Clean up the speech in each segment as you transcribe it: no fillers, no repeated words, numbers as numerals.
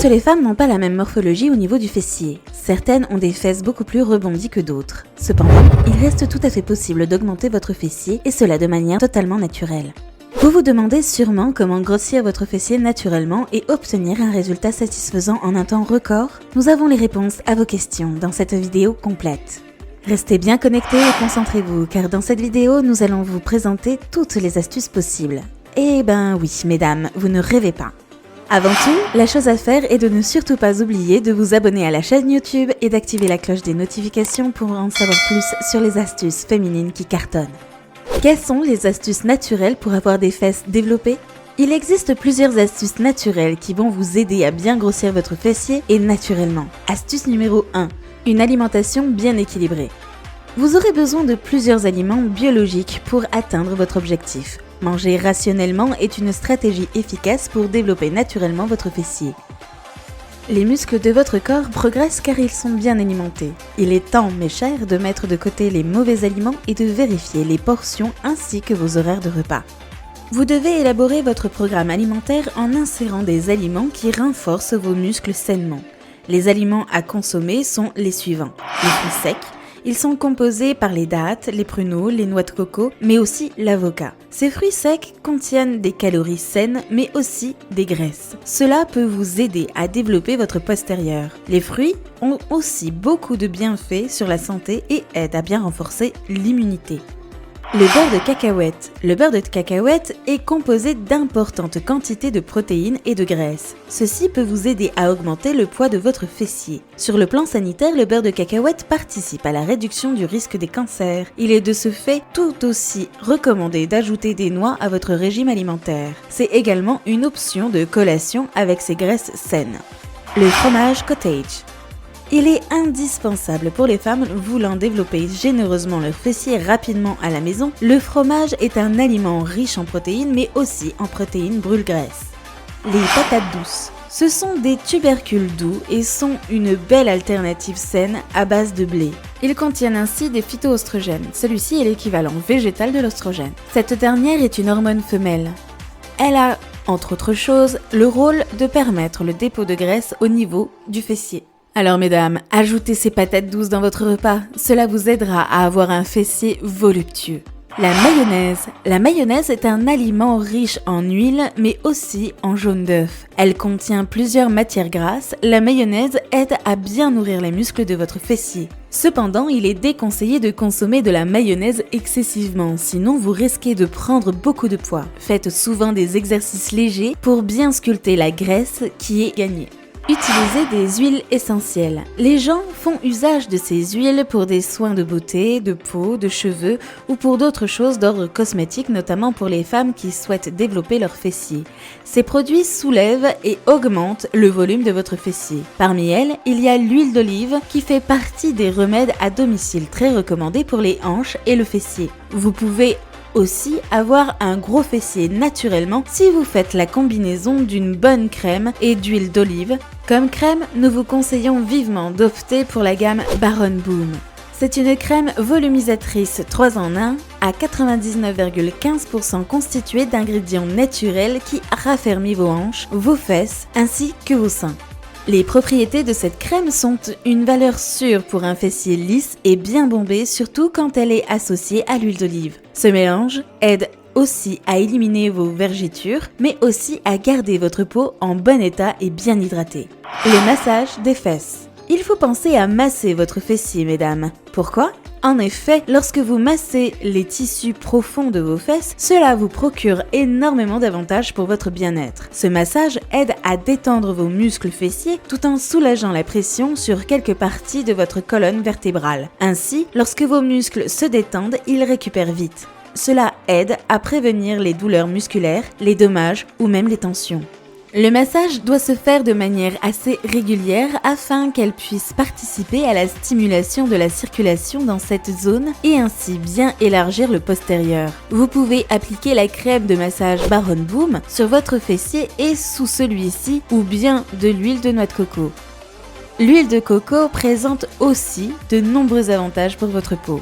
Toutes les femmes n'ont pas la même morphologie au niveau du fessier. Certaines ont des fesses beaucoup plus rebondies que d'autres. Cependant, il reste tout à fait possible d'augmenter votre fessier et cela de manière totalement naturelle. Vous vous demandez sûrement comment grossir votre fessier naturellement et obtenir un résultat satisfaisant en un temps record? Nous avons les réponses à vos questions dans cette vidéo complète. Restez bien connectés et concentrez-vous car dans cette vidéo, nous allons vous présenter toutes les astuces possibles. Eh ben oui, mesdames, vous ne rêvez pas. Avant tout, la chose à faire est de ne surtout pas oublier de vous abonner à la chaîne YouTube et d'activer la cloche des notifications pour en savoir plus sur les astuces féminines qui cartonnent. Quelles sont les astuces naturelles pour avoir des fesses développées? Il existe plusieurs astuces naturelles qui vont vous aider à bien grossir votre fessier et naturellement. Astuce numéro 1. Une alimentation bien équilibrée. Vous aurez besoin de plusieurs aliments biologiques pour atteindre votre objectif. Manger rationnellement est une stratégie efficace pour développer naturellement votre fessier. Les muscles de votre corps progressent car ils sont bien alimentés. Il est temps, mes chers, de mettre de côté les mauvais aliments et de vérifier les portions ainsi que vos horaires de repas. Vous devez élaborer votre programme alimentaire en insérant des aliments qui renforcent vos muscles sainement. Les aliments à consommer sont les suivants. Les fruits secs. Ils sont composés par les dattes, les pruneaux, les noix de coco, mais aussi l'avocat. Ces fruits secs contiennent des calories saines, mais aussi des graisses. Cela peut vous aider à développer votre postérieur. Les fruits ont aussi beaucoup de bienfaits sur la santé et aident à bien renforcer l'immunité. Le beurre de cacahuète. Le beurre de cacahuète est composé d'importantes quantités de protéines et de graisses. Ceci peut vous aider à augmenter le poids de votre fessier. Sur le plan sanitaire, le beurre de cacahuète participe à la réduction du risque des cancers. Il est de ce fait tout aussi recommandé d'ajouter des noix à votre régime alimentaire. C'est également une option de collation avec ces graisses saines. Le fromage cottage. Il est indispensable pour les femmes voulant développer généreusement leur fessier rapidement à la maison. Le fromage est un aliment riche en protéines mais aussi en protéines brûle-graisse. Les patates douces. Ce sont des tubercules doux et sont une belle alternative saine à base de blé. Ils contiennent ainsi des phytoœstrogènes. Celui-ci est l'équivalent végétal de l'oestrogène. Cette dernière est une hormone femelle. Elle a, entre autres choses, le rôle de permettre le dépôt de graisse au niveau du fessier. Alors mesdames, ajoutez ces patates douces dans votre repas, cela vous aidera à avoir un fessier voluptueux. La mayonnaise. La mayonnaise est un aliment riche en huile mais aussi en jaune d'œuf. Elle contient plusieurs matières grasses, la mayonnaise aide à bien nourrir les muscles de votre fessier. Cependant, il est déconseillé de consommer de la mayonnaise excessivement, sinon vous risquez de prendre beaucoup de poids. Faites souvent des exercices légers pour bien sculpter la graisse qui est gagnée. Utilisez des huiles essentielles. Les gens font usage de ces huiles pour des soins de beauté, de peau, de cheveux ou pour d'autres choses d'ordre cosmétique, notamment pour les femmes qui souhaitent développer leur fessier. Ces produits soulèvent et augmentent le volume de votre fessier. Parmi elles, il y a l'huile d'olive qui fait partie des remèdes à domicile très recommandés pour les hanches et le fessier. Vous pouvez aussi avoir un gros fessier naturellement si vous faites la combinaison d'une bonne crème et d'huile d'olive. Comme crème, nous vous conseillons vivement d'opter pour la gamme Baron Boom. C'est une crème volumisatrice 3 en 1 à 99,15% constituée d'ingrédients naturels qui raffermit vos hanches, vos fesses ainsi que vos seins. Les propriétés de cette crème sont une valeur sûre pour un fessier lisse et bien bombé, surtout quand elle est associée à l'huile d'olive. Ce mélange aide aussi à éliminer vos vergetures, mais aussi à garder votre peau en bon état et bien hydratée. Le massage des fesses. Il faut penser à masser votre fessier, mesdames. Pourquoi ? En effet, lorsque vous massez les tissus profonds de vos fesses, cela vous procure énormément d'avantages pour votre bien-être. Ce massage aide à détendre vos muscles fessiers tout en soulageant la pression sur quelques parties de votre colonne vertébrale. Ainsi, lorsque vos muscles se détendent, ils récupèrent vite. Cela aide à prévenir les douleurs musculaires, les dommages ou même les tensions. Le massage doit se faire de manière assez régulière afin qu'elle puisse participer à la stimulation de la circulation dans cette zone et ainsi bien élargir le postérieur. Vous pouvez appliquer la crème de massage Baron Boom sur votre fessier et sous celui-ci ou bien de l'huile de noix de coco. L'huile de coco présente aussi de nombreux avantages pour votre peau.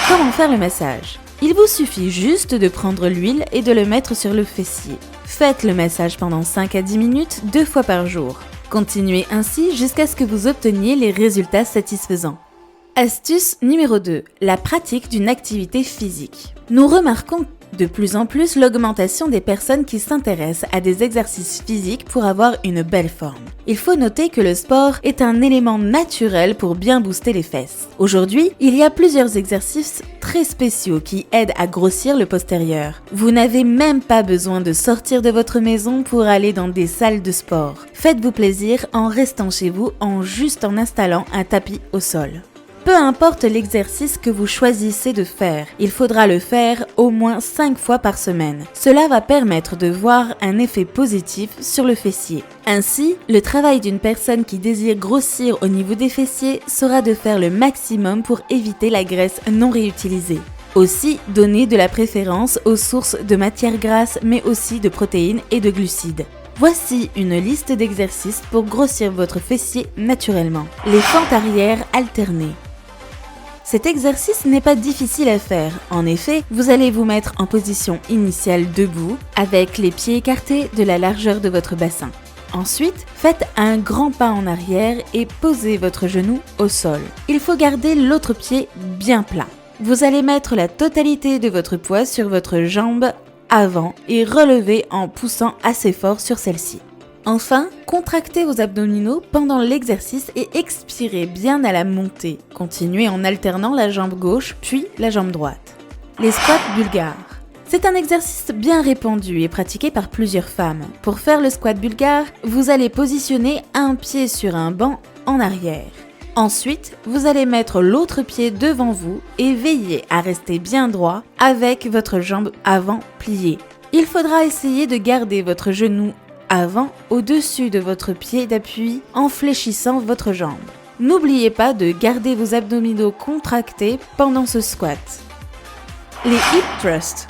Comment faire le massage ? Il vous suffit juste de prendre l'huile et de le mettre sur le fessier. Faites le massage pendant 5 à 10 minutes 2 fois par jour. Continuez ainsi jusqu'à ce que vous obteniez les résultats satisfaisants. Astuce numéro 2. La pratique d'une activité physique. Nous remarquons de plus en plus l'augmentation des personnes qui s'intéressent à des exercices physiques pour avoir une belle forme. Il faut noter que le sport est un élément naturel pour bien booster les fesses. Aujourd'hui, il y a plusieurs exercices très spéciaux qui aident à grossir le postérieur. Vous n'avez même pas besoin de sortir de votre maison pour aller dans des salles de sport. Faites-vous plaisir en restant chez vous en installant un tapis au sol. Peu importe l'exercice que vous choisissez de faire, il faudra le faire au moins 5 fois par semaine. Cela va permettre de voir un effet positif sur le fessier. Ainsi, le travail d'une personne qui désire grossir au niveau des fessiers sera de faire le maximum pour éviter la graisse non réutilisée. Aussi, donnez de la préférence aux sources de matières grasses mais aussi de protéines et de glucides. Voici une liste d'exercices pour grossir votre fessier naturellement. Les fentes arrière alternées. Cet exercice n'est pas difficile à faire. En effet, vous allez vous mettre en position initiale debout, avec les pieds écartés de la largeur de votre bassin. Ensuite, faites un grand pas en arrière et posez votre genou au sol. Il faut garder l'autre pied bien plat. Vous allez mettre la totalité de votre poids sur votre jambe avant et relever en poussant assez fort sur celle-ci. Enfin, contractez vos abdominaux pendant l'exercice et expirez bien à la montée. Continuez en alternant la jambe gauche puis la jambe droite. Les squats bulgares. C'est un exercice bien répandu et pratiqué par plusieurs femmes. Pour faire le squat bulgare, vous allez positionner un pied sur un banc en arrière. Ensuite, vous allez mettre l'autre pied devant vous et veillez à rester bien droit avec votre jambe avant pliée. Il faudra essayer de garder votre genou avant au-dessus de votre pied d'appui en fléchissant votre jambe. N'oubliez pas de garder vos abdominaux contractés pendant ce squat. Les hip thrusts.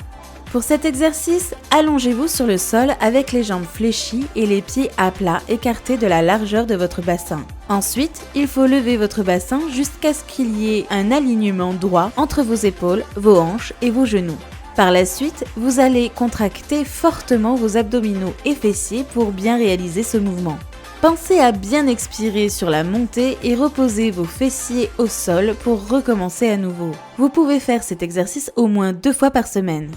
Pour cet exercice, allongez-vous sur le sol avec les jambes fléchies et les pieds à plat écartés de la largeur de votre bassin. Ensuite, il faut lever votre bassin jusqu'à ce qu'il y ait un alignement droit entre vos épaules, vos hanches et vos genoux. Par la suite, vous allez contracter fortement vos abdominaux et fessiers pour bien réaliser ce mouvement. Pensez à bien expirer sur la montée et reposez vos fessiers au sol pour recommencer à nouveau. Vous pouvez faire cet exercice au moins 2 fois par semaine.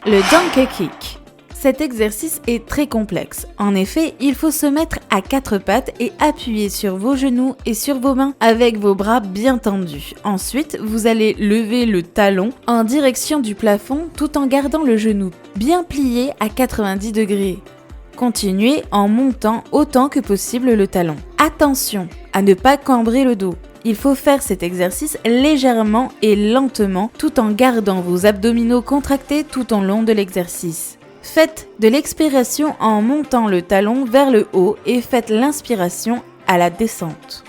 Le donkey kick. Cet exercice est très complexe. En effet, il faut se mettre à 4 pattes et appuyer sur vos genoux et sur vos mains avec vos bras bien tendus. Ensuite, vous allez lever le talon en direction du plafond tout en gardant le genou bien plié à 90 degrés. Continuez en montant autant que possible le talon. Attention à ne pas cambrer le dos. Il faut faire cet exercice légèrement et lentement tout en gardant vos abdominaux contractés tout au long de l'exercice. Faites de l'expiration en montant le talon vers le haut et faites l'inspiration à la descente.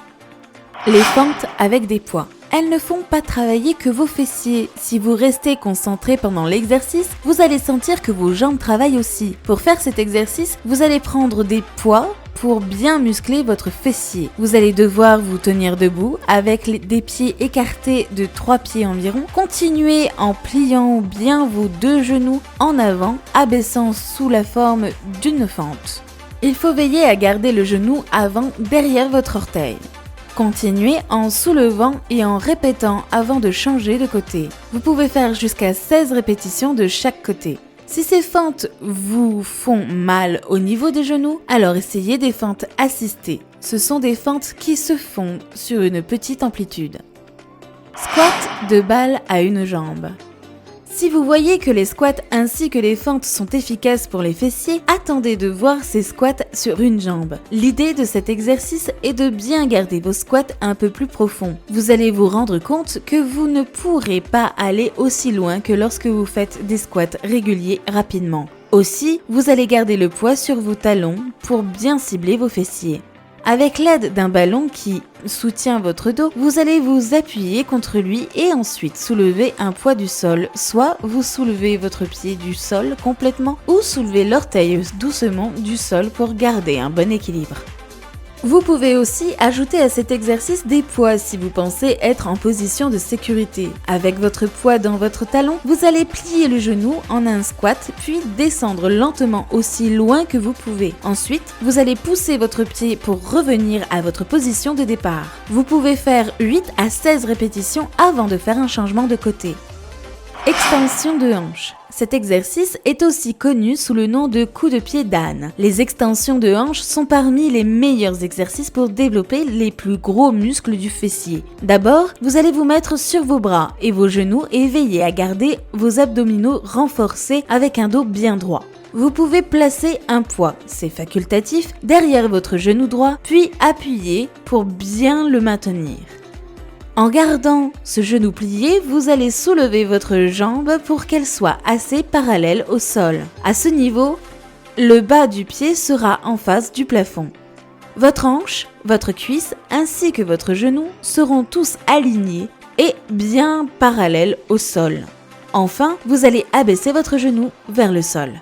Les fentes avec des poids. Elles ne font pas travailler que vos fessiers. Si vous restez concentré pendant l'exercice, vous allez sentir que vos jambes travaillent aussi. Pour faire cet exercice, vous allez prendre des poids pour bien muscler votre fessier. Vous allez devoir vous tenir debout avec des pieds écartés de 3 pieds environ. Continuez en pliant bien vos 2 genoux en avant, abaissant sous la forme d'une fente. Il faut veiller à garder le genou avant derrière votre orteil. Continuez en soulevant et en répétant avant de changer de côté. Vous pouvez faire jusqu'à 16 répétitions de chaque côté. Si ces fentes vous font mal au niveau des genoux, alors essayez des fentes assistées. Ce sont des fentes qui se font sur une petite amplitude. Squat de balle à une jambe. Si vous voyez que les squats ainsi que les fentes sont efficaces pour les fessiers, attendez de voir ces squats sur une jambe. L'idée de cet exercice est de bien garder vos squats un peu plus profonds. Vous allez vous rendre compte que vous ne pourrez pas aller aussi loin que lorsque vous faites des squats réguliers rapidement. Aussi, vous allez garder le poids sur vos talons pour bien cibler vos fessiers. Avec l'aide d'un ballon qui soutient votre dos, vous allez vous appuyer contre lui et ensuite soulever un poids du sol. Soit vous soulevez votre pied du sol complètement ou soulevez l'orteil doucement du sol pour garder un bon équilibre. Vous pouvez aussi ajouter à cet exercice des poids si vous pensez être en position de sécurité. Avec votre poids dans votre talon, vous allez plier le genou en un squat puis descendre lentement aussi loin que vous pouvez. Ensuite, vous allez pousser votre pied pour revenir à votre position de départ. Vous pouvez faire 8 à 16 répétitions avant de faire un changement de côté. Extension de hanche. Cet exercice est aussi connu sous le nom de coup de pied d'âne. Les extensions de hanche sont parmi les meilleurs exercices pour développer les plus gros muscles du fessier. D'abord, vous allez vous mettre sur vos bras et vos genoux et veiller à garder vos abdominaux renforcés avec un dos bien droit. Vous pouvez placer un poids, c'est facultatif, derrière votre genou droit, puis appuyer pour bien le maintenir. En gardant ce genou plié, vous allez soulever votre jambe pour qu'elle soit assez parallèle au sol. À ce niveau, le bas du pied sera en face du plafond. Votre hanche, votre cuisse ainsi que votre genou seront tous alignés et bien parallèles au sol. Enfin, vous allez abaisser votre genou vers le sol.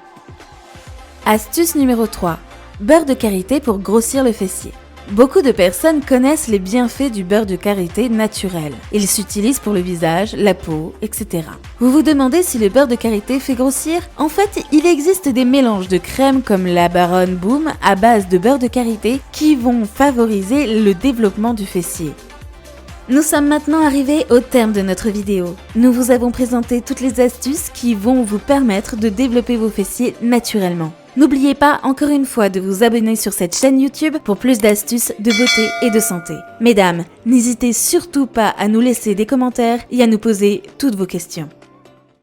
Astuce numéro 3. Beurre de karité pour grossir le fessier. Beaucoup de personnes connaissent les bienfaits du beurre de karité naturel. Il s'utilise pour le visage, la peau, etc. Vous vous demandez si le beurre de karité fait grossir? En fait, il existe des mélanges de crèmes comme la Baron Boom à base de beurre de karité qui vont favoriser le développement du fessier. Nous sommes maintenant arrivés au terme de notre vidéo. Nous vous avons présenté toutes les astuces qui vont vous permettre de développer vos fessiers naturellement. N'oubliez pas encore une fois de vous abonner sur cette chaîne YouTube pour plus d'astuces de beauté et de santé. Mesdames, n'hésitez surtout pas à nous laisser des commentaires et à nous poser toutes vos questions.